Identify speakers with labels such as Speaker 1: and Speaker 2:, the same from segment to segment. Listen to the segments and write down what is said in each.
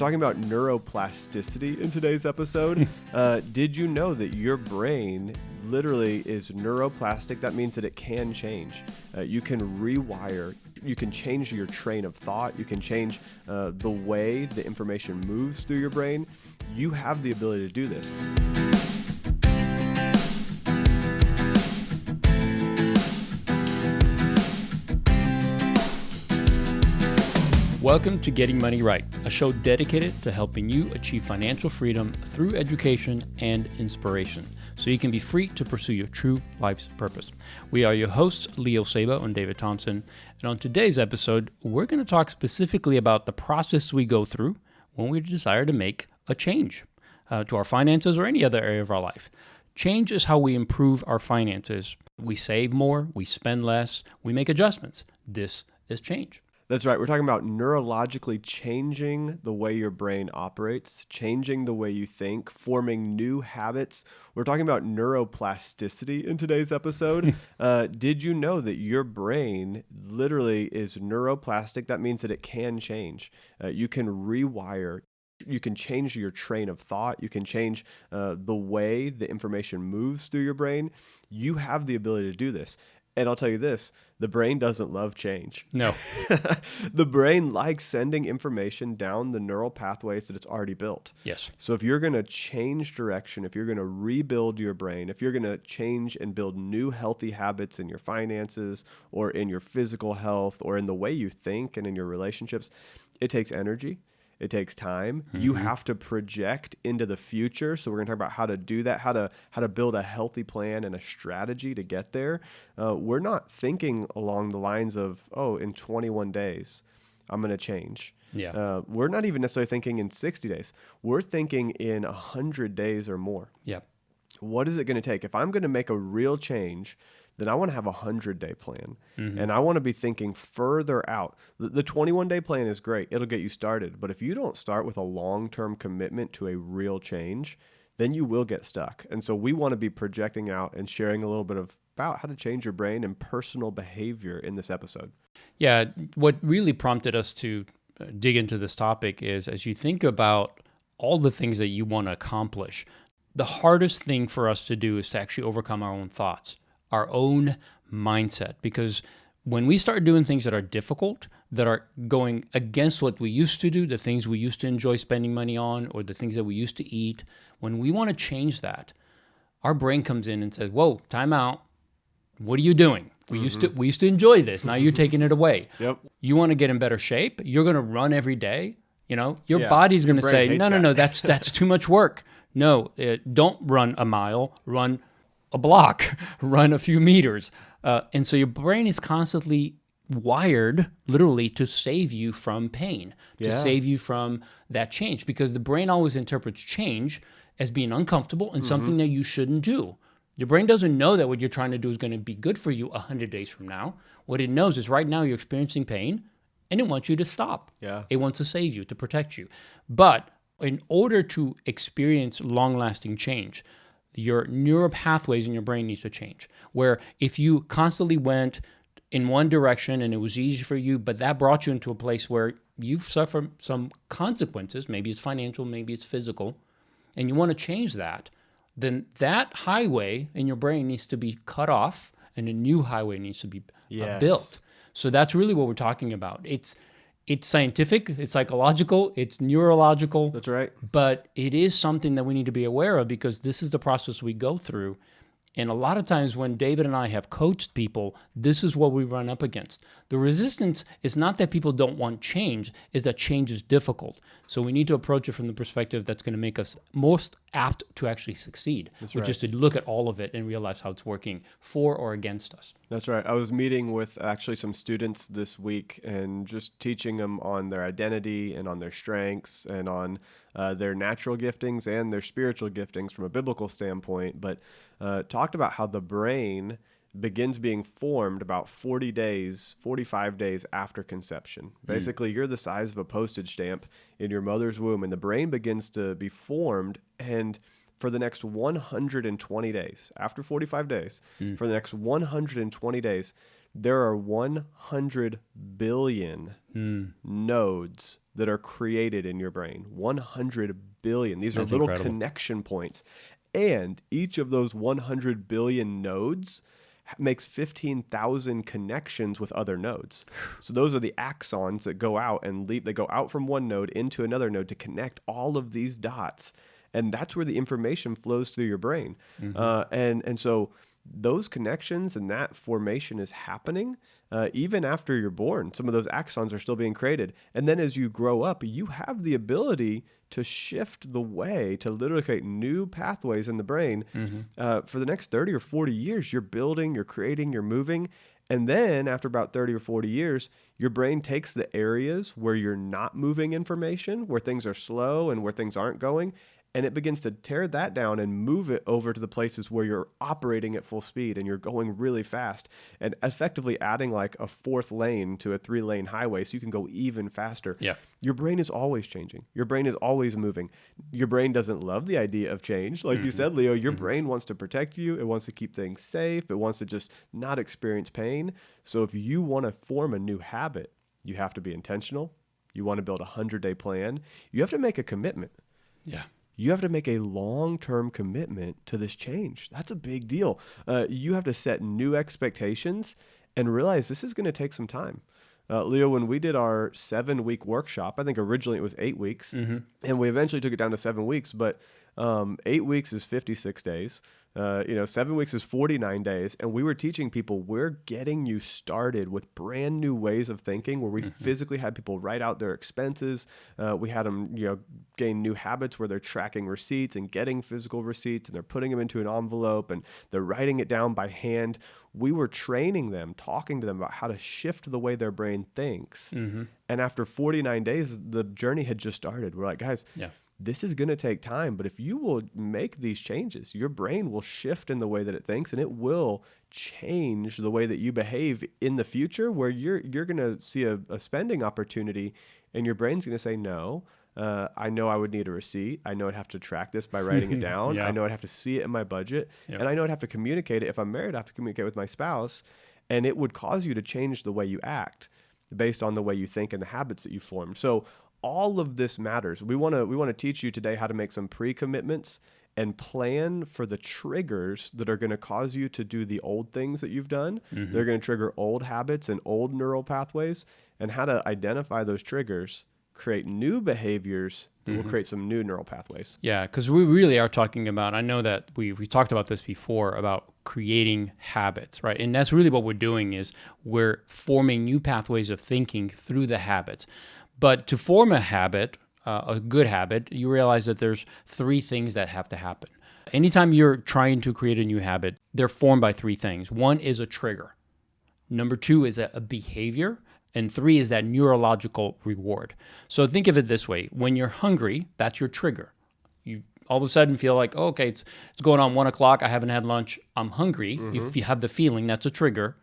Speaker 1: talking about neuroplasticity in today's episode. Did you know that your brain literally is neuroplastic? That means that it can change. You can rewire. You can change your train of thought. You can change the way the information moves through your brain. You have the ability to do this.
Speaker 2: Welcome to Getting Money Right, a show dedicated to helping you achieve financial freedom through education and inspiration, so you can be free to pursue your true life's purpose. We are your hosts, Leo Saba and David Thompson, and on today's episode, we're going to talk specifically about the process we go through when we desire to make a change to our finances or any other area of our life. Change is how we improve our finances. We save more, we spend less, we make adjustments. This is change.
Speaker 1: That's right. We're talking about neurologically changing the way your brain operates, changing the way you think, forming new habits. We're talking about neuroplasticity in today's episode. Did you know that your brain literally is neuroplastic? That means that it can change. You can rewire. You can change your train of thought. You can change the way the information moves through your brain. You have the ability to do this. And I'll tell you this, the brain doesn't love change.
Speaker 2: No.
Speaker 1: The brain likes sending information down the neural pathways that it's already built.
Speaker 2: Yes.
Speaker 1: So if you're going to change direction, if you're going to rebuild your brain, if you're going to change and build new healthy habits in your finances or in your physical health or in the way you think and in your relationships, it takes energy. It takes time. Mm-hmm. You have to project into the future. So we're going to talk about how to do that, how to build a healthy plan and a strategy to get there. We're not thinking along the lines of, in 21 days, I'm going to change.
Speaker 2: Yeah.
Speaker 1: We're not even necessarily thinking in 60 days. We're thinking in 100 days or more.
Speaker 2: Yeah.
Speaker 1: What is it going to take? If I'm going to make a real change, then I want to have a 100-day plan. Mm-hmm. And I want to be thinking further out. The 21-day plan is great. It'll get you started. But if you don't start with a long-term commitment to a real change, then you will get stuck. And so we want to be projecting out and sharing a little bit about how to change your brain and personal behavior in this episode.
Speaker 2: Yeah, what really prompted us to dig into this topic is as you think about all the things that you want to accomplish, the hardest thing for us to do is to actually overcome our own thoughts, our own mindset. Because when we start doing things that are difficult, that are going against what we used to do, the things we used to enjoy spending money on, or the things that we used to eat, when we want to change that, our brain comes in and says, whoa, time out. What are you doing? We used to enjoy this. Now you're taking it away.
Speaker 1: Yep.
Speaker 2: You want to get in better shape? You're going to run every day. Your body's going to say, no, that's too much work. No, don't run a mile, run a block, run a few meters. And so your brain is constantly wired literally to save you from pain, to save you from that change, because the brain always interprets change as being uncomfortable and something that you shouldn't do. Your brain doesn't know that what you're trying to do is going to be good for you 100 days from now. What it knows is right now you're experiencing pain and it wants you to stop.
Speaker 1: Yeah.
Speaker 2: It wants to save you, to protect you. But in order to experience long-lasting change, your neural pathways in your brain needs to change. Where if you constantly went in one direction and it was easy for you, but that brought you into a place where you've suffered some consequences, maybe it's financial, maybe it's physical, and you want to change that, then that highway in your brain needs to be cut off and a new highway needs to be built. So that's really what we're talking about. It's scientific, it's psychological, it's neurological.
Speaker 1: That's right.
Speaker 2: But it is something that we need to be aware of because this is the process we go through. And a lot of times when David and I have coached people, this is what we run up against. The resistance is not that people don't want change, is that change is difficult. So we need to approach it from the perspective that's going to make us most apt to actually succeed, which is to look at all of it and realize how it's working for or against us.
Speaker 1: That's right. I was meeting with actually some students this week and just teaching them on their identity and on their strengths and on their natural giftings and their spiritual giftings from a biblical standpoint, but talked about how the brain begins being formed about 45 days after conception. Basically, you're the size of a postage stamp in your mother's womb, and the brain begins to be formed, and for the next 120 days, after 45 days, for the next 120 days, there are 100 billion nodes that are created in your brain. 100 billion. These
Speaker 2: That's
Speaker 1: are little
Speaker 2: incredible.
Speaker 1: connection points. And each of those 100 billion nodes makes 15,000 connections with other nodes. So those are the axons that go out and leap. They go out from one node into another node to connect all of these dots. And that's where the information flows through your brain. And so those connections and that formation is happening even after you're born. Some of those axons are still being created. And then as you grow up, you have the ability to shift the way to literally create new pathways in the brain. For the next 30 or 40 years, you're building, you're creating, you're moving. And then after about 30 or 40 years, your brain takes the areas where you're not moving information, where things are slow and where things aren't going, and it begins to tear that down and move it over to the places where you're operating at full speed and you're going really fast, and effectively adding like a fourth lane to a 3-lane highway so you can go even faster.
Speaker 2: Yeah.
Speaker 1: Your brain is always changing. Your brain is always moving. Your brain doesn't love the idea of change. Like you said, Leo, your brain wants to protect you. It wants to keep things safe. It wants to just not experience pain. So if you want to form a new habit, you have to be intentional. You want to build a 100-day plan. You have to make a commitment.
Speaker 2: Yeah.
Speaker 1: You have to make a long-term commitment to this change. That's a big deal. You have to set new expectations and realize this is going to take some time. Leo, when we did our 7-week workshop, I think originally it was 8 weeks, and we eventually took it down to 7 weeks, but 8 weeks is 56 days. 7 weeks is 49 days. And we were teaching people, we're getting you started with brand new ways of thinking, where we physically had people write out their expenses. We had them, gain new habits where they're tracking receipts and getting physical receipts, and they're putting them into an envelope and they're writing it down by hand. We were training them, talking to them about how to shift the way their brain thinks. And after 49 days, the journey had just started. We're like, guys, this is going to take time, but if you will make these changes, your brain will shift in the way that it thinks, and it will change the way that you behave in the future, where you're going to see a spending opportunity and your brain's going to say, no, I know I would need a receipt. I know I'd have to track this by writing it down. I know I'd have to see it in my budget, and I know I'd have to communicate it. If I'm married, I have to communicate with my spouse, and it would cause you to change the way you act based on the way you think and the habits that you form. So all of this matters. We want to teach you today how to make some pre-commitments and plan for the triggers that are going to cause you to do the old things that you've done. They're going to trigger old habits and old neural pathways, and how to identify those triggers, create new behaviors that will create some new neural pathways.
Speaker 2: Yeah, because we really are talking about, I know that we talked about this before, about creating habits, right? And that's really what we're doing, is we're forming new pathways of thinking through the habits. But to form a habit, a good habit, you realize that there's 3 things that have to happen. Anytime you're trying to create a new habit, they're formed by 3 things. 1 is a trigger. Number 2 is a behavior. And 3 is that neurological reward. So think of it this way. When you're hungry, that's your trigger. You all of a sudden feel like, oh, okay, it's going on 1 o'clock. I haven't had lunch. I'm hungry. If you have the feeling, that's a trigger.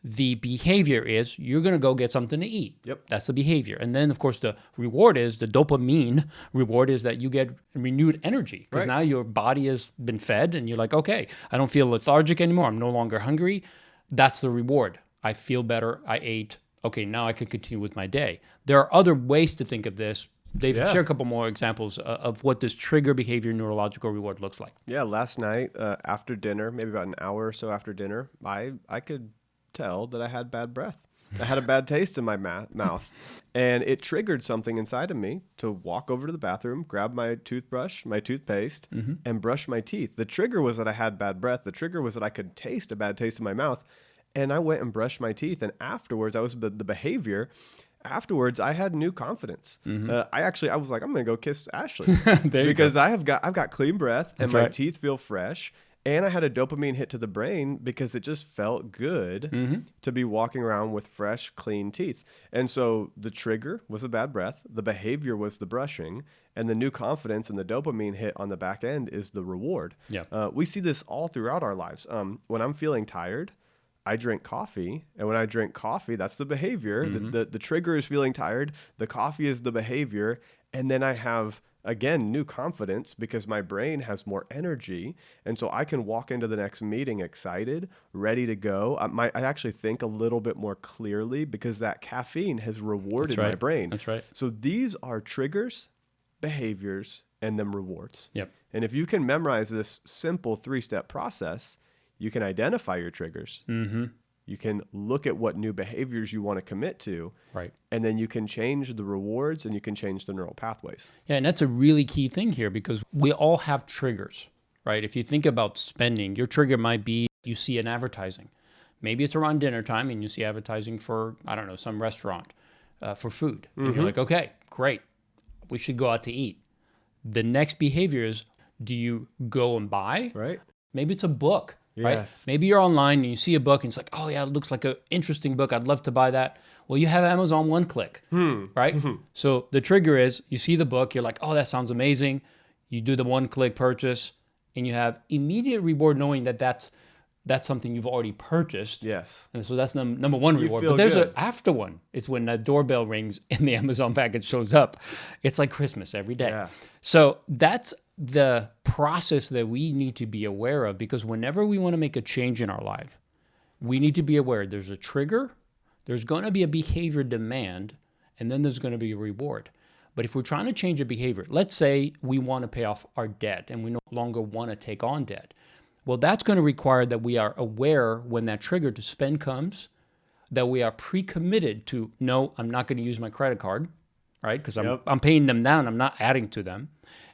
Speaker 2: The behavior is you're going to go get something to eat. That's the behavior. And then, of course, the reward is, the dopamine reward is that you get renewed energy, because now your body has been fed and you're like, okay, I don't feel lethargic anymore. I'm no longer hungry. That's the reward. I feel better. I ate. Okay, now I can continue with my day. There are other ways to think of this. David, share a couple more examples of what this trigger behavior neurological reward looks like.
Speaker 1: Yeah, last night after dinner, maybe about an hour or so after dinner, I could tell that I had bad breath. I had a bad taste in my mouth, and it triggered something inside of me to walk over to the bathroom, grab my toothbrush, my toothpaste, and brush my teeth. The trigger was that I had bad breath. The trigger was that I could taste a bad taste in my mouth. And I went and brushed my teeth, and afterwards, the behavior. Afterwards, I had new confidence. I was like, I'm going to go kiss Ashley because I've got clean breath, and my teeth feel fresh. And I had a dopamine hit to the brain because it just felt good to be walking around with fresh, clean teeth. And so the trigger was a bad breath, the behavior was the brushing, and the new confidence and the dopamine hit on the back end is the reward. We see this all throughout our lives. When I'm feeling tired, I drink coffee, and when I drink coffee, that's the behavior. The trigger is feeling tired. The coffee is the behavior, and then I have again, new confidence because my brain has more energy. And so I can walk into the next meeting excited, ready to go. I actually think a little bit more clearly because that caffeine has rewarded my brain.
Speaker 2: That's right.
Speaker 1: So these are triggers, behaviors, and then rewards.
Speaker 2: Yep.
Speaker 1: And if you can memorize this simple 3-step process, you can identify your triggers.
Speaker 2: Mm-hmm.
Speaker 1: You can look at what new behaviors you want to commit to.
Speaker 2: Right.
Speaker 1: And then you can change the rewards and you can change the neural pathways.
Speaker 2: Yeah, and that's a really key thing here because we all have triggers, right? If you think about spending, your trigger might be you see an advertising. Maybe it's around dinner time and you see advertising for, I don't know, some restaurant for food. And you're like, okay, great. We should go out to eat. The next behavior is, do you go and buy?
Speaker 1: Right.
Speaker 2: Maybe it's a book. Right?
Speaker 1: Yes.
Speaker 2: Maybe you're online and you see a book and it's like, oh yeah, it looks like an interesting book. I'd love to buy that. Well, you have Amazon one click, right? So the trigger is you see the book, you're like, oh, that sounds amazing. You do the one click purchase and you have immediate reward knowing that that's something you've already purchased.
Speaker 1: Yes.
Speaker 2: And so that's number one reward.
Speaker 1: feel
Speaker 2: But there's
Speaker 1: good.
Speaker 2: an after one. It's when the doorbell rings and the Amazon package shows up. It's like Christmas every day.
Speaker 1: Yeah.
Speaker 2: So that's the process that we need to be aware of because whenever we want to make a change in our life, we need to be aware there's a trigger, there's going to be a behavior demand, and then there's going to be a reward. But if we're trying to change a behavior, let's say we want to pay off our debt and we no longer want to take on debt. Well, that's going to require that we are aware when that trigger to spend comes, that we are pre-committed to, no, I'm not going to use my credit card, right? Because I'm paying them down, I'm not adding to them.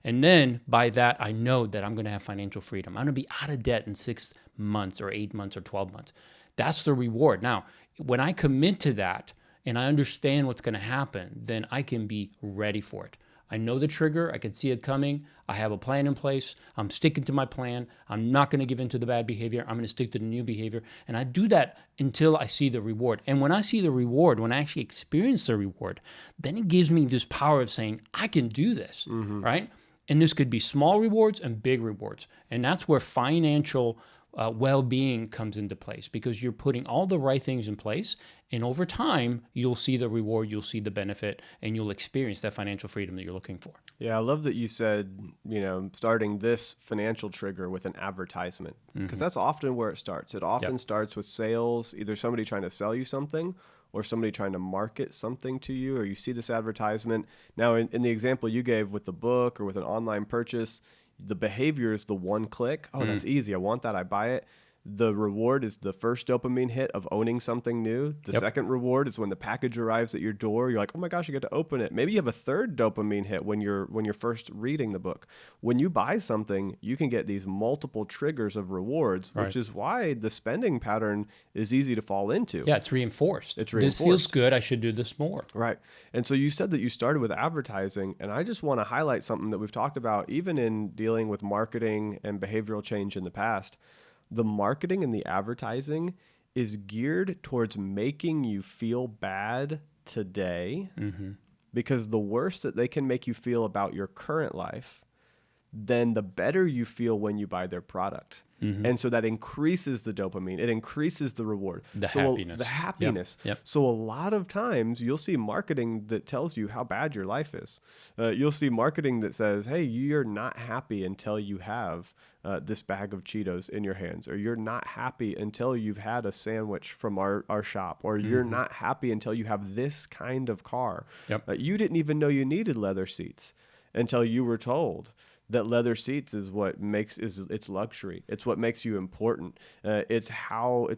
Speaker 2: And then by that, I know that I'm going to have financial freedom. I'm going to be out of debt in 6 months or 8 months or 12 months. That's the reward. Now, when I commit to that and I understand what's going to happen, then I can be ready for it. I know the trigger. I can see it coming. I have a plan in place. I'm sticking to my plan. I'm not going to give in to the bad behavior. I'm going to stick to the new behavior. And I do that until I see the reward. And when I see the reward, when I actually experience the reward, then it gives me this power of saying, I can do this, right? And this could be small rewards and big rewards. And that's where financial well-being comes into place because you're putting all the right things in place. And over time, you'll see the reward, you'll see the benefit, and you'll experience that financial freedom that you're looking for.
Speaker 1: Yeah, I love that you said, starting this financial trigger with an advertisement because that's often where it starts. It often starts with sales, either somebody trying to sell you something or somebody trying to market something to you, or you see this advertisement. Now, in the example you gave with the book or with an online purchase, the behavior is the one click. Oh, that's easy. I want that. I buy it. The reward is the first dopamine hit of owning something new. The second reward is when the package arrives at your door. You're like, oh my gosh, I get to open it. Maybe you have a third dopamine hit when you're first reading the book. When you buy something, you can get these multiple triggers of rewards, which is why the spending pattern is easy to fall into.
Speaker 2: Yeah, it's reinforced.
Speaker 1: It's reinforced.
Speaker 2: This feels good. I should do this more.
Speaker 1: Right. And so you said that you started with advertising, and I just want to highlight something that we've talked about even in dealing with marketing and behavioral change in the past. The marketing and the advertising is geared towards making you feel bad today because the worse that they can make you feel about your current life, then the better you feel when you buy their product. And so that increases the dopamine. It increases the reward.
Speaker 2: The happiness.
Speaker 1: The happiness.
Speaker 2: Yep.
Speaker 1: So a lot of times you'll see marketing that tells you how bad your life is. You'll see marketing that says, hey, you're not happy until you have this bag of Cheetos in your hands, or you're not happy until you've had a sandwich from our shop, or you're not happy until you have this kind of car. You didn't even know you needed leather seats until you were told that leather seats is what makes it's luxury. It's what makes you important. It's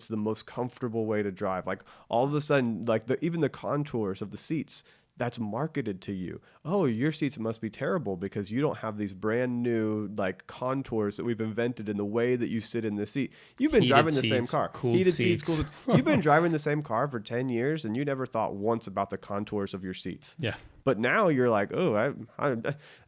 Speaker 1: the most comfortable way to drive. Like all of a sudden, like even the contours of the seats, that's marketed to you. Oh, your seats must be terrible because you don't have these brand new like contours that we've invented in the way that you sit in the seat. You've been driving the same car.
Speaker 2: Heated seats.
Speaker 1: You've been driving the same car for 10 years and you never thought once about the contours of your seats.
Speaker 2: Yeah.
Speaker 1: But now you're like, oh,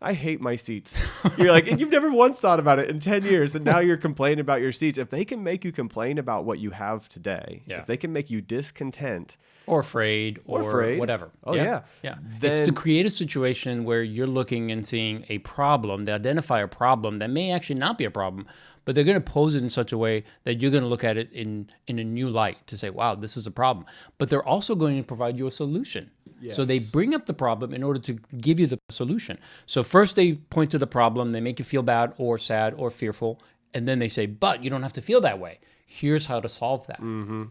Speaker 1: I hate my seats. You're like, and you've never once thought about it in 10 years, and now you're complaining about your seats. If they can make you complain about what you have today, if they can make you discontent,
Speaker 2: or afraid, or whatever.
Speaker 1: Oh, yeah.
Speaker 2: It's to create a situation where you're looking and seeing a problem, to identify a problem that may actually not be a problem, but they're going to pose it in such a way that you're going to look at it in a new light to say, wow, this is a problem. But they're also going to provide you a solution.
Speaker 1: Yes.
Speaker 2: So they bring up the problem in order to give you the solution. So first they point to the problem, they make you feel bad or sad or fearful, and then they say, but you don't have to feel that way. Here's how to solve that.
Speaker 1: Mm-hmm.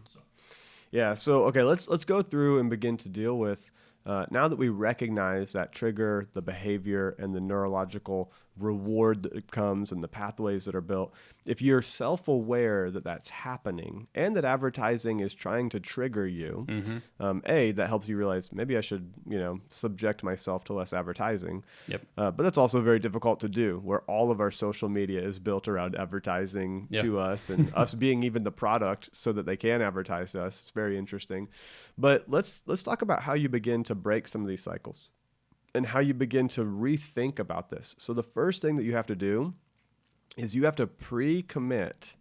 Speaker 1: Yeah. So, okay, let's go through and begin to deal with, now that we recognize that trigger, the behavior, and the neurological reward that comes and the pathways that are built. If you're self-aware that that's happening and that advertising is trying to trigger you, that helps you realize maybe I should, subject myself to less advertising.
Speaker 2: Yep.
Speaker 1: But that's also very difficult to do, where all of our social media is built around advertising to us and us being even the product so that they can advertise to us. It's very interesting. But let's talk about how you begin to break some of these cycles and how you begin to rethink about this. So the first thing that you have to do is you have to pre-commit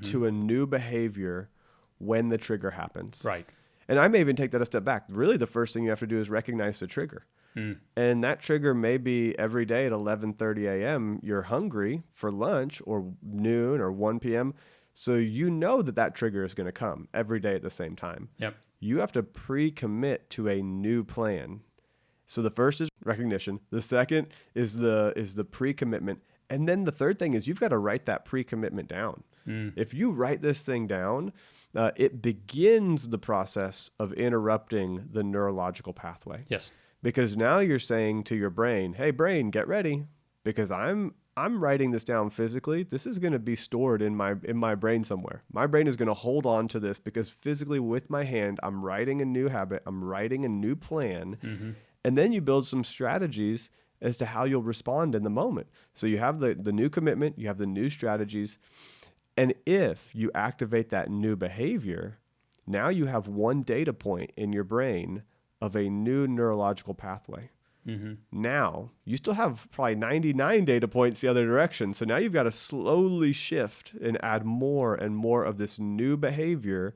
Speaker 1: to a new behavior when the trigger happens.
Speaker 2: Right.
Speaker 1: And I may even take that a step back. Really, the first thing you have to do is recognize the trigger. And that trigger may be every day at 11:30 a.m. you're hungry for lunch, or noon or 1 p.m. So you know that trigger is going to come every day at the same time.
Speaker 2: Yep.
Speaker 1: You have to pre-commit to a new plan. So the first is recognition. The second is the pre-commitment. And then the third thing is you've got to write that pre-commitment down. If you write this thing down, it begins the process of interrupting the neurological pathway.
Speaker 2: Yes.
Speaker 1: Because now you're saying to your brain, hey, brain, get ready, because I'm writing this down physically. This is going to be stored in my brain somewhere. My brain is going to hold on to this because physically with my hand, I'm writing a new habit. I'm writing a new plan. And then you build some strategies as to how you'll respond in the moment. So you have the new commitment, you have the new strategies. And if you activate that new behavior, now you have one data point in your brain of a new neurological pathway. Now, you still have probably 99 data points the other direction. So now you've got to slowly shift and add more and more of this new behavior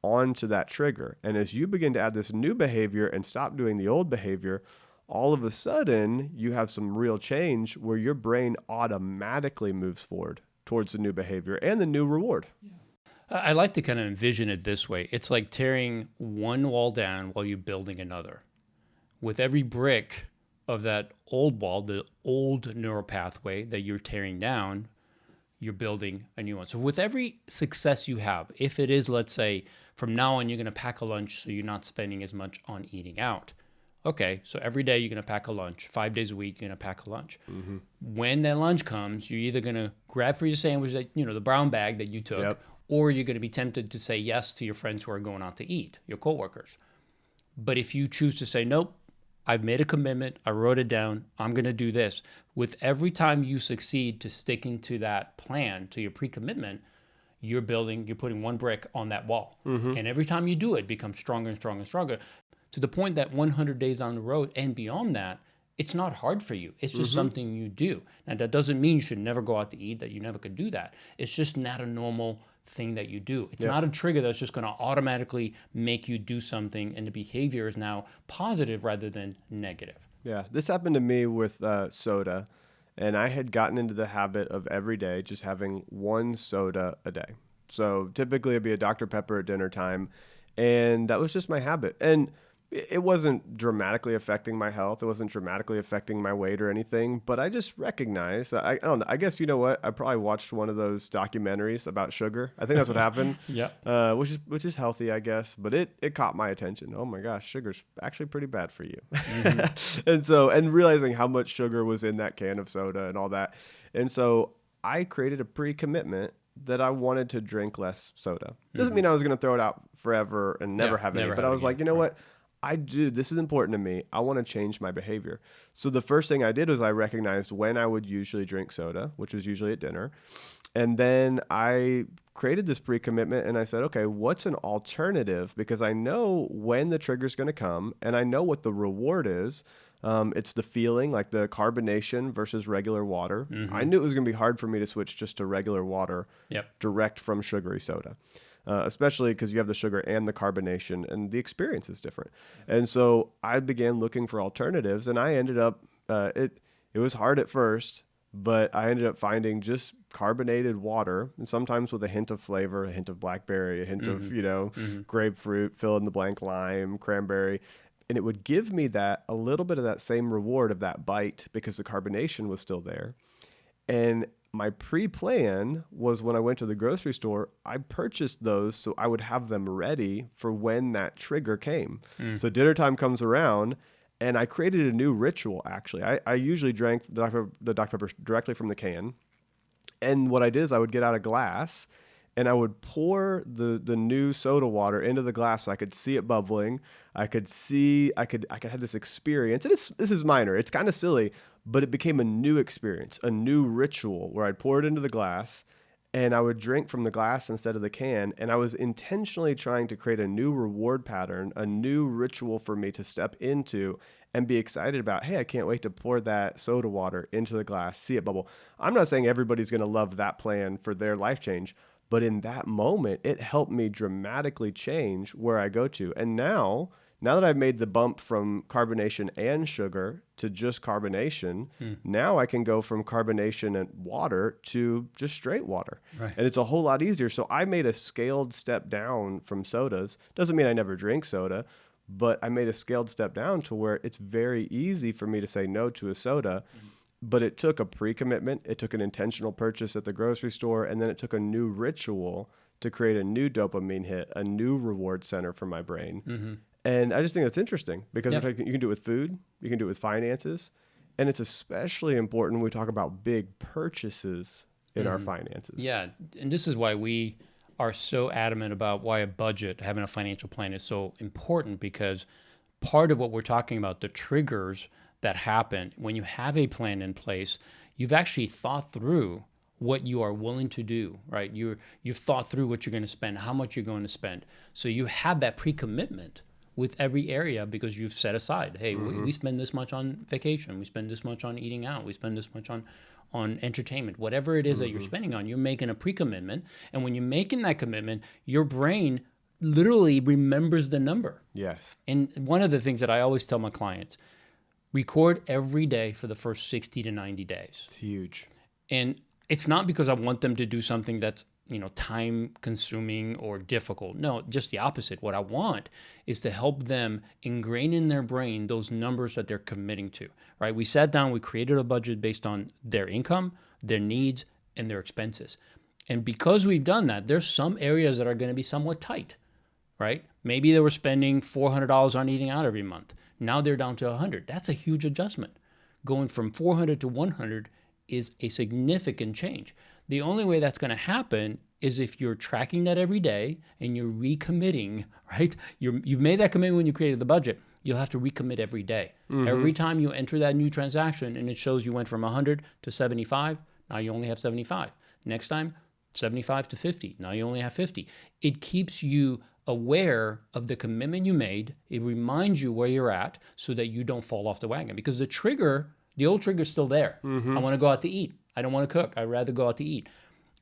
Speaker 1: onto that trigger. And as you begin to add this new behavior and stop doing the old behavior, all of a sudden you have some real change where your brain automatically moves forward towards the new behavior and the new reward.
Speaker 2: I like to kind of envision it this way. It's like tearing one wall down while you're building another. With every brick of that old wall, the old neural pathway that you're tearing down, you're building a new one. So with every success you have, if it is, let's say, from now on, you're going to pack a lunch so you're not spending as much on eating out. Okay, so every day you're going to pack a lunch. 5 days a week, you're going to pack a lunch. When that lunch comes, you're either going to grab for your sandwich, that the brown bag that you took, or you're going to be tempted to say yes to your friends who are going out to eat, your coworkers. But if you choose to say, nope, I've made a commitment, I wrote it down, I'm going to do this. With every time you succeed to sticking to that plan, to your pre-commitment, you're putting one brick on that wall. And every time you do it, it becomes stronger and stronger and stronger, to the point that 100 days on the road and beyond that, it's not hard for you. It's just something you do. Now, that doesn't mean you should never go out to eat, that you never could do that. It's just not a normal thing that you do. It's not a trigger that's just going to automatically make you do something, and the behavior is now positive rather than negative.
Speaker 1: Yeah, this happened to me with soda, and I had gotten into the habit of every day just having one soda a day. So typically it'd be a Dr. Pepper at dinner time, and that was just my habit. And it wasn't dramatically affecting my health. It wasn't dramatically affecting my weight or anything, but I just recognized, I don't know, I guess, you know what? I probably watched one of those documentaries about sugar. I think that's what happened. Which is healthy, I guess, but it caught my attention. Oh my gosh, sugar's actually pretty bad for you. And realizing how much sugar was in that can of soda and all that. And so I created a pre-commitment that I wanted to drink less soda. Doesn't mean I was going to throw it out forever and never have any, but I was like, you know what? This is important to me. I want to change my behavior. So the first thing I did was I recognized when I would usually drink soda, which was usually at dinner. And then I created this pre-commitment and I said, okay, what's an alternative? Because I know when the trigger is going to come and I know what the reward is. It's the feeling, like the carbonation versus regular water. I knew it was going to be hard for me to switch just to regular water direct from sugary soda. Especially because you have the sugar and the carbonation and the experience is different. And so I began looking for alternatives and I ended up, it was hard at first, but I ended up finding just carbonated water, and sometimes with a hint of flavor, a hint of blackberry, a hint of, grapefruit, fill in the blank, lime, cranberry. And it would give me that a little bit of that same reward of that bite because the carbonation was still there. And my pre-plan was when I went to the grocery store, I purchased those so I would have them ready for when that trigger came. So dinner time comes around, and I created a new ritual, actually. I usually drank the Dr. Pepper directly from the can. And what I did is I would get out a glass and I would pour the new soda water into the glass so I could see it bubbling. I could have this experience. And this is minor. It's kind of silly, but it became a new experience, a new ritual where I'd pour it into the glass and I would drink from the glass instead of the can. And I was intentionally trying to create a new reward pattern, a new ritual for me to step into and be excited about. Hey, I can't wait to pour that soda water into the glass, see it bubble. I'm not saying everybody's going to love that plan for their life change, but in that moment, it helped me dramatically change where I go to. And now that I've made the bump from carbonation and sugar to just carbonation, now I can go from carbonation and water to just straight water.
Speaker 2: Right.
Speaker 1: And it's a whole lot easier. So I made a scaled step down from sodas. Doesn't mean I never drink soda, but I made a scaled step down to where it's very easy for me to say no to a soda. But it took a pre-commitment. It took an intentional purchase at the grocery store. And then it took a new ritual to create a new dopamine hit, a new reward center for my brain. And I just think that's interesting because you can do it with food, you can do it with finances, and it's especially important when we talk about big purchases in our finances.
Speaker 2: Yeah, and this is why we are so adamant about why a budget, having a financial plan is so important, because part of what we're talking about, the triggers that happen when you have a plan in place, you've actually thought through what you are willing to do, right? You've thought through what you're going to spend, how much you're going to spend. So you have that pre-commitment with every area because you've set aside, hey, we spend this much on vacation, we spend this much on eating out, we spend this much on entertainment, whatever it is that you're spending on, you're making a pre-commitment. And when you're making that commitment, your brain literally remembers the number.
Speaker 1: Yes.
Speaker 2: And one of the things that I always tell my clients, record every day for the first 60 to 90 days.
Speaker 1: It's huge.
Speaker 2: And it's not because I want them to do something that's, time consuming or difficult. No, just the opposite. What I want is to help them ingrain in their brain those numbers that they're committing to, right? We sat down, we created a budget based on their income, their needs, and their expenses. And because we've done that, there's some areas that are going to be somewhat tight, right? Maybe they were spending $400 on eating out every month. Now they're down to $100. That's a huge adjustment. Going from $400 to $100 is a significant change. The only way that's going to happen is if you're tracking that every day and you're recommitting, right? You've made that commitment when you created the budget. You'll have to recommit every day. Every time you enter that new transaction and it shows you went from 100 to 75, now you only have 75. Next time, 75 to 50. Now you only have 50. It keeps you aware of the commitment you made. It reminds you where you're at so that you don't fall off the wagon, because the old trigger is still there. I want to go out to eat. I don't want to cook. I'd rather go out to eat.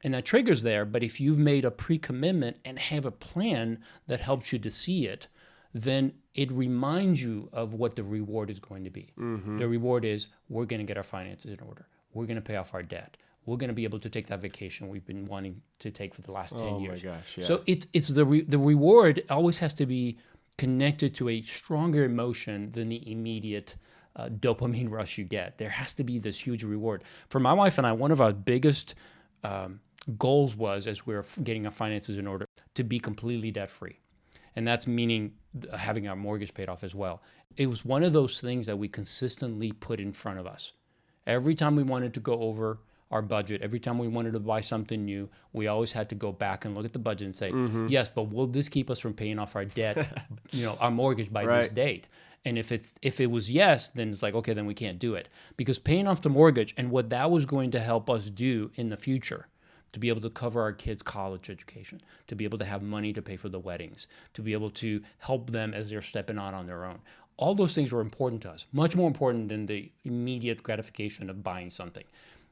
Speaker 2: And that trigger's there, but if you've made a pre-commitment and have a plan that helps you to see it, then it reminds you of what the reward is going to be. The reward is, we're going to get our finances in order. We're going to pay off our debt. We're going to be able to take that vacation we've been wanting to take for the last 10 years.
Speaker 1: Oh my gosh, yeah.
Speaker 2: So it's the reward always has to be connected to a stronger emotion than the immediate dopamine rush you get. There has to be this huge reward. For my wife and I, one of our biggest goals was, as we're getting our finances in order, to be completely debt-free. And that's meaning having our mortgage paid off as well. It was one of those things that we consistently put in front of us. Every time we wanted to go over our budget, every time we wanted to buy something new, we always had to go back and look at the budget and say, yes, but will this keep us from paying off our debt, our mortgage by this date? And if it was yes, then it's like, okay, then we can't do it. Because paying off the mortgage and what that was going to help us do in the future, to be able to cover our kids' college education, to be able to have money to pay for the weddings, to be able to help them as they're stepping out on their own. All those things were important to us, much more important than the immediate gratification of buying something.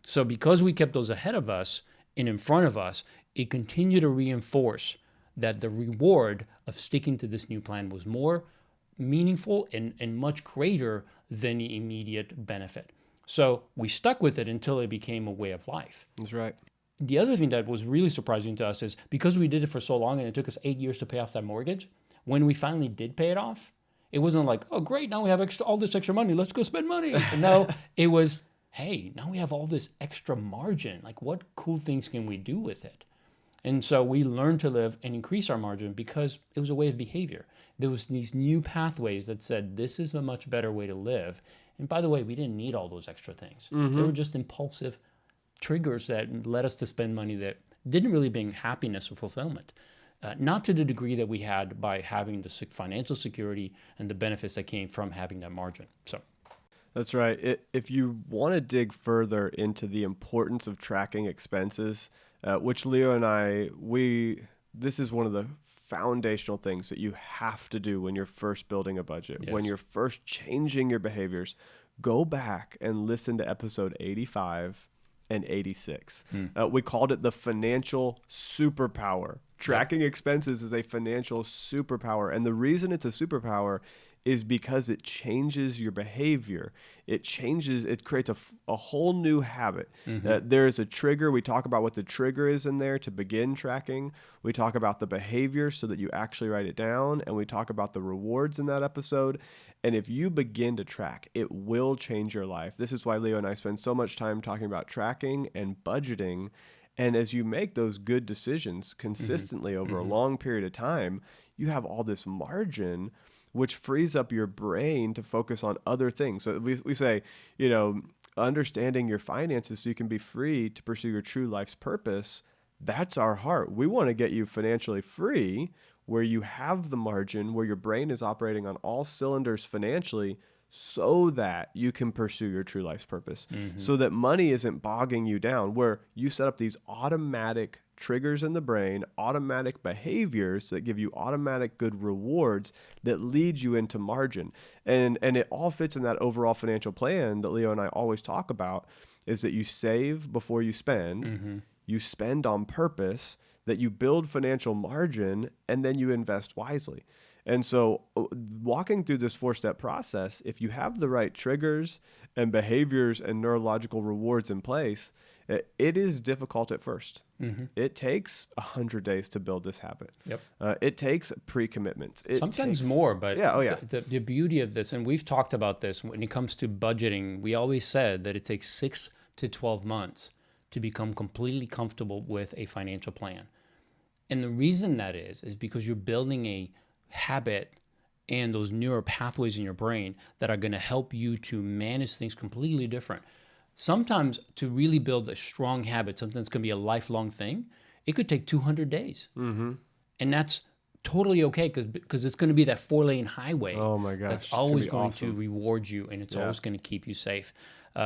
Speaker 2: So because we kept those ahead of us and in front of us, it continued to reinforce that the reward of sticking to this new plan was more meaningful and much greater than the immediate benefit. So we stuck with it until it became a way of life.
Speaker 1: That's right.
Speaker 2: The other thing that was really surprising to us is because we did it for so long and it took us 8 years to pay off that mortgage, when we finally did pay it off, it wasn't like, oh, great, now we have all this extra money. Let's go spend money. No, it was, hey, now we have all this extra margin. Like, what cool things can we do with it? And so we learned to live and increase our margin because it was a way of behavior. There was these new pathways that said, this is a much better way to live. And by the way, we didn't need all those extra things. They were just impulsive triggers that led us to spend money that didn't really bring happiness or fulfillment. Not to the degree that we had by having the financial security and the benefits that came from having that margin. So
Speaker 1: that's right. If you want to dig further into the importance of tracking expenses, which Leo and I, this is one of the foundational things that you have to do when you're first building a budget,
Speaker 2: Yes.
Speaker 1: when you're first changing your behaviors. Go back and listen to episode 85 and 86. We called it the financial superpower. Tracking expenses is a financial superpower. And the reason it's a superpower is because it changes your behavior. It creates a whole new habit. There is a trigger. We talk about what the trigger is in there to begin tracking. We talk about the behavior so that you actually write it down. And we talk about the rewards in that episode. And if you begin to track, it will change your life. This is why Leo and I spend so much time talking about tracking and budgeting. And as you make those good decisions consistently over a long period of time, you have all this margin, which frees up your brain to focus on other things. So we say, understanding your finances so you can be free to pursue your true life's purpose. That's our heart. We want to get you financially free, where you have the margin, where your brain is operating on all cylinders financially, so that you can pursue your true life's purpose, so that money isn't bogging you down, where you set up these automatic triggers in the brain, automatic behaviors that give you automatic good rewards that lead you into margin. And it all fits in that overall financial plan that Leo and I always talk about, is that you save before you spend, you spend on purpose, that you build financial margin, and then you invest wisely. And so walking through this 4-step process, if you have the right triggers and behaviors and neurological rewards in place, it is difficult at first. It takes 100 days to build this habit. It takes pre-commitments.
Speaker 2: Sometimes more, but
Speaker 1: yeah.
Speaker 2: The beauty of this, and we've talked about this when it comes to budgeting, we always said that it takes 6 to 12 months to become completely comfortable with a financial plan. And the reason that is because you're building a habit and those neural pathways in your brain that are going to help you to manage things completely different. Sometimes to really build a strong habit, something that's going to be a lifelong thing, it could take 200 days. And that's totally okay because it's going to be that 4-lane highway that's always going to reward you, and it's always going to keep you safe.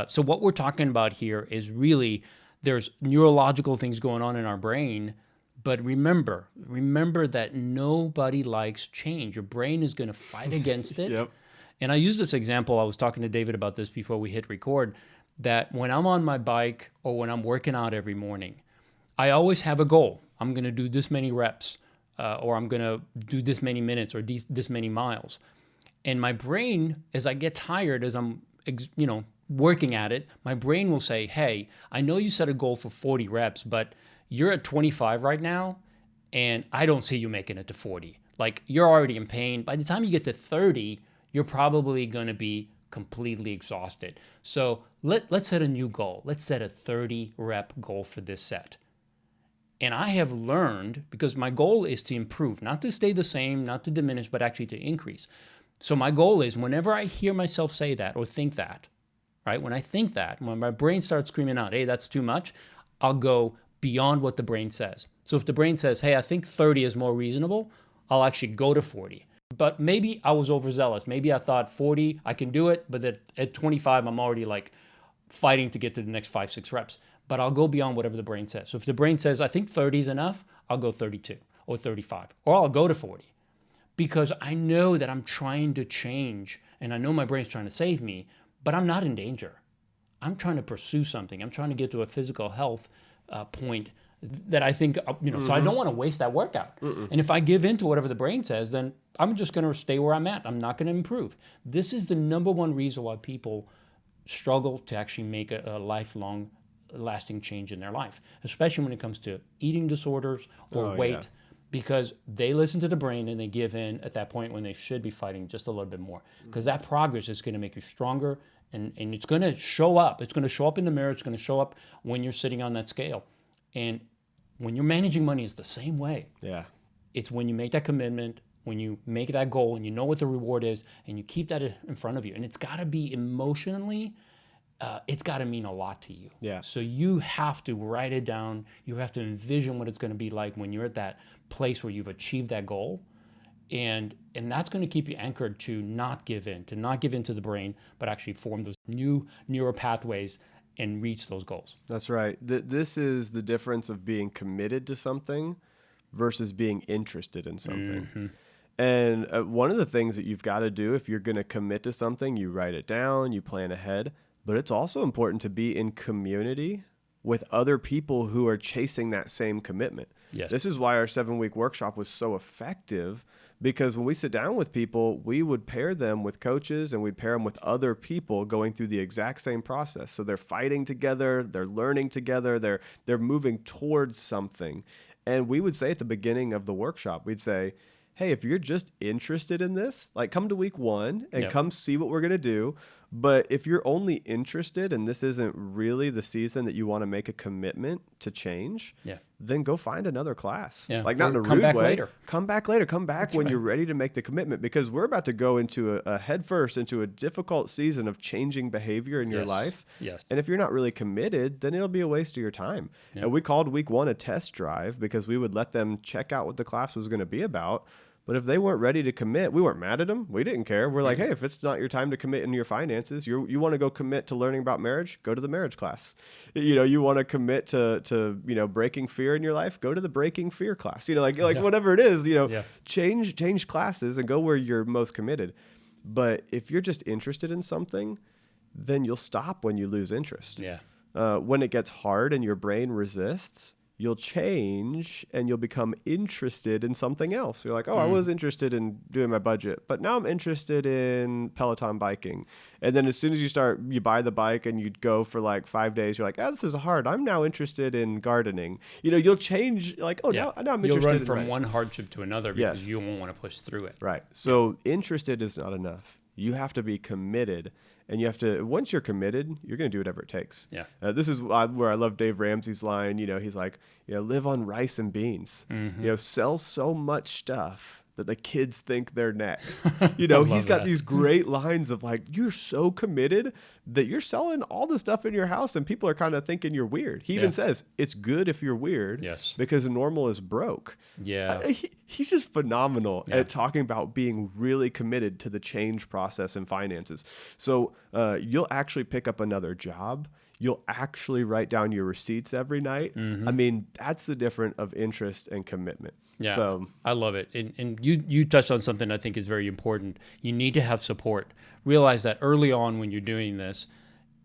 Speaker 2: So what we're talking about here is really there's neurological things going on in our brain. But remember that nobody likes change. Your brain is going to fight against it. And I use this example. I was talking to David about this before we hit record, that when I'm on my bike or when I'm working out every morning, I always have a goal. I'm going to do this many reps, or I'm going to do this many minutes or this many miles. And my brain, as I get tired, as I'm working at it, my brain will say, hey, I know you set a goal for 40 reps, but you're at 25 right now, and I don't see you making it to 40. Like, you're already in pain. By the time you get to 30, you're probably going to be completely exhausted. So let's set a new goal. Let's set a 30-rep goal for this set. And I have learned, because my goal is to improve, not to stay the same, not to diminish, but actually to increase. So my goal is whenever I hear myself say that or think that, right? When I think that, when my brain starts screaming out, hey, that's too much, I'll go beyond what the brain says. So if the brain says, hey, I think 30 is more reasonable, I'll actually go to 40. But maybe I was overzealous. Maybe I thought 40, I can do it, but at 25, I'm already like fighting to get to the next 5-6 reps. But I'll go beyond whatever the brain says. So if the brain says, I think 30 is enough, I'll go 32 or 35, or I'll go to 40. Because I know that I'm trying to change, and I know my brain's trying to save me, but I'm not in danger. I'm trying to pursue something. I'm trying to get to a physical health point that I think, so I don't want to waste that workout. And if I give in to whatever the brain says, then I'm just going to stay where I'm at. I'm not going to improve. This is the number one reason why people struggle to actually make a lifelong lasting change in their life, especially when it comes to eating disorders or
Speaker 1: Oh, yeah.
Speaker 2: weight, because they listen to the brain and they give in at that point when they should be fighting just a little bit more. Because that progress is going to make you stronger, and it's going to show up. It's going to show up in the mirror. It's going to show up when you're sitting on that scale. And when you're managing money, it's the same way.
Speaker 1: Yeah.
Speaker 2: It's when you make that commitment, when you make that goal and you know what the reward is and you keep that in front of you. And it's got to be emotionally, it's got to mean a lot to you.
Speaker 1: Yeah.
Speaker 2: So you have to write it down. You have to envision what it's going to be like when you're at that place where you've achieved that goal. And that's going to keep you anchored to not give in to the brain, but actually form those new neural pathways and reach those goals.
Speaker 1: That's right. This is the difference of being committed to something versus being interested in something. And one of the things that you've got to do if you're going to commit to something, you write it down, you plan ahead, but it's also important to be in community with other people who are chasing that same commitment.
Speaker 2: Yes.
Speaker 1: This is why our 7-week workshop was so effective, because when we sit down with people, we would pair them with coaches and we'd pair them with other people going through the exact same process. So they're fighting together, they're learning together, they're moving towards something. And we would say at the beginning of the workshop, we'd say, hey, if you're just interested in this, like come to week 1 and come see what we're going to do. But if you're only interested and this isn't really the season that you want to make a commitment to change, then go find another class. Like not in a rude way.
Speaker 2: Come back later.
Speaker 1: Come back later. Come back when you're ready to make the commitment, because we're about to go into a head first into a difficult season of changing behavior in your life. And if you're not really committed, then it'll be a waste of your time. And we called week 1 a test drive because we would let them check out what the class was going to be about. But if they weren't ready to commit, we weren't mad at them. We didn't care. We're like, hey, if it's not your time to commit in your finances, you want to go commit to learning about marriage, go to the marriage class. You want to commit to breaking fear in your life, go to the breaking fear class. Like whatever it is, change classes and go where you're most committed. But if you're just interested in something, then you'll stop when you lose interest. When it gets hard and your brain resists, you'll change and you'll become interested in something else. You're like, I was interested in doing my budget, but now I'm interested in Peloton biking. And then as soon as you buy the bike and you go for like 5 days, you're like, this is hard. I'm now interested in gardening. You'll change like, now I'm interested.
Speaker 2: You'll run from one hardship to another because you won't want to push through it.
Speaker 1: Right. So interested is not enough. You have to be committed. And you have to, once you're committed, you're going to do whatever it takes. This is where I love Dave Ramsey's line. He's like, live on rice and beans. Sell so much stuff that the kids think they're next. He's got these great lines of like, you're so committed that you're selling all the stuff in your house and people are kind of thinking you're weird. He even says it's good if you're weird because normal is broke. He's just phenomenal at talking about being really committed to the change process in finances. So you'll actually pick up another job. You'll actually write down your receipts every night. I mean, that's the difference of interest and commitment. So
Speaker 2: I love it. And you touched on something I think is very important. You need to have support. Realize that early on when you're doing this,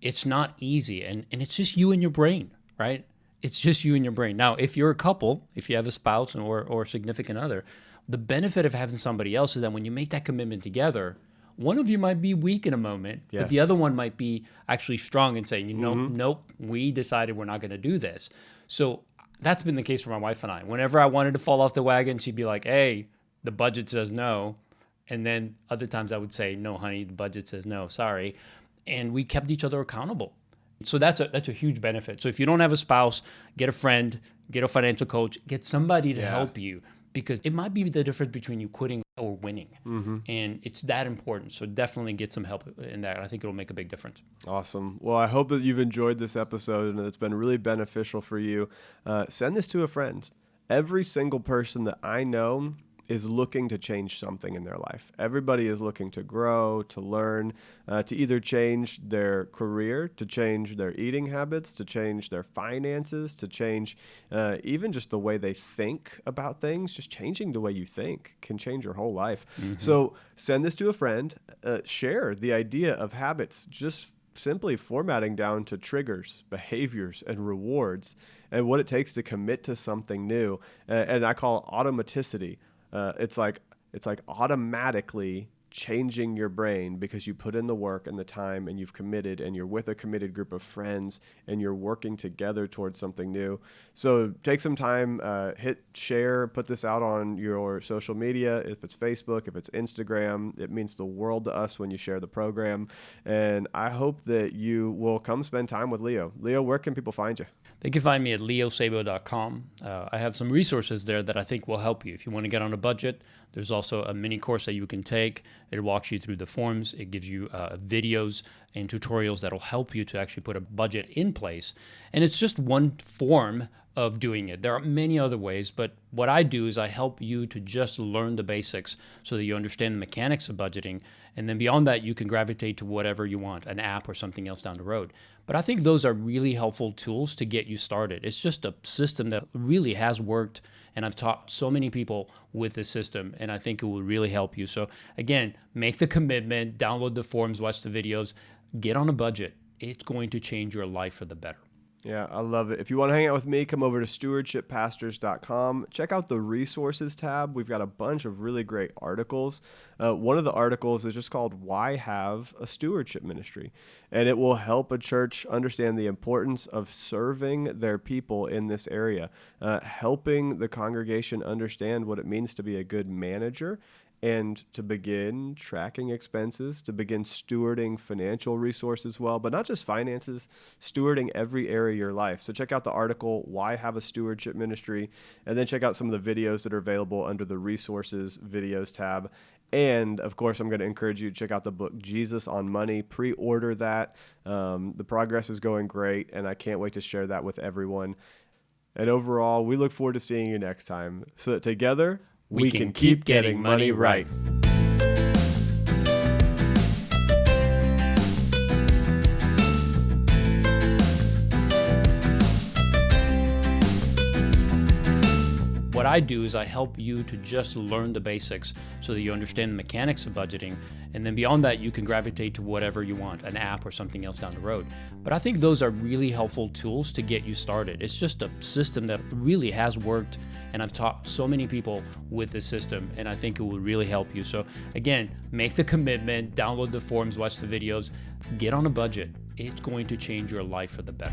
Speaker 2: it's not easy. And it's just you and your brain, right? It's just you and your brain. Now, if you're a couple, if you have a spouse or significant other, the benefit of having somebody else is that when you make that commitment together, one of you might be weak in a moment, but the other one might be actually strong and saying, nope, we decided we're not going to do this. So that's been the case for my wife and I. Whenever I wanted to fall off the wagon, she'd be like, hey, the budget says no. And then other times I would say, no, honey, the budget says no, sorry. And we kept each other accountable. So that's a huge benefit. So if you don't have a spouse, get a friend, get a financial coach, get somebody to help you, because it might be the difference between you quitting or winning. And it's that important. So definitely get some help in that. I think it'll make a big difference.
Speaker 1: Awesome. Well, I hope that you've enjoyed this episode and it's been really beneficial for you. Send this to a friend. Every single person that I know is looking to change something in their life. Everybody is looking to grow, to learn, to either change their career, to change their eating habits, to change their finances, to change even just the way they think about things. Just changing the way you think can change your whole life. So send this to a friend. Share the idea of habits, just simply formatting down to triggers, behaviors, and rewards, and what it takes to commit to something new. And I call it automaticity. It's like automatically changing your brain because you put in the work and the time and you've committed and you're with a committed group of friends and you're working together towards something new. So take some time, hit share, put this out on your social media. If it's Facebook, if it's Instagram, it means the world to us when you share the program. And I hope that you will come spend time with Leo. Leo, where can people find you?
Speaker 2: They can find me at leosabo.com. I have some resources there that I think will help you. If you want to get on a budget, there's also a mini course that you can take. It walks you through the forms. It gives you videos and tutorials that will help you to actually put a budget in place. And it's just one form of doing it. There are many other ways, but what I do is I help you to just learn the basics so that you understand the mechanics of budgeting. And then beyond that, you can gravitate to whatever you want, an app or something else down the road. But I think those are really helpful tools to get you started. It's just a system that really has worked, and I've taught so many people with this system, and I think it will really help you. So again, make the commitment, download the forms, watch the videos, get on a budget. It's going to change your life for the better.
Speaker 1: Yeah, I love it. If you want to hang out with me, come over to stewardshippastors.com. Check out the resources tab. We've got a bunch of really great articles. One of the articles is just called Why Have a Stewardship Ministry? And it will help a church understand the importance of serving their people in this area, helping the congregation understand what it means to be a good manager, and to begin tracking expenses, to begin stewarding financial resources well, but not just finances, stewarding every area of your life. So check out the article, Why Have a Stewardship Ministry? And then check out some of the videos that are available under the Resources Videos tab. And, of course, I'm going to encourage you to check out the book, Jesus on Money. Pre-order that. The progress is going great, and I can't wait to share that with everyone. And overall, we look forward to seeing you next time so that together, we can keep getting money right.
Speaker 2: What I do is I help you to just learn the basics so that you understand the mechanics of budgeting. And then beyond that, you can gravitate to whatever you want, an app or something else down the road. But I think those are really helpful tools to get you started. It's just a system that really has worked, and I've taught so many people with this system, and I think it will really help you. So again, make the commitment, download the forms, watch the videos, get on a budget. It's going to change your life for the better.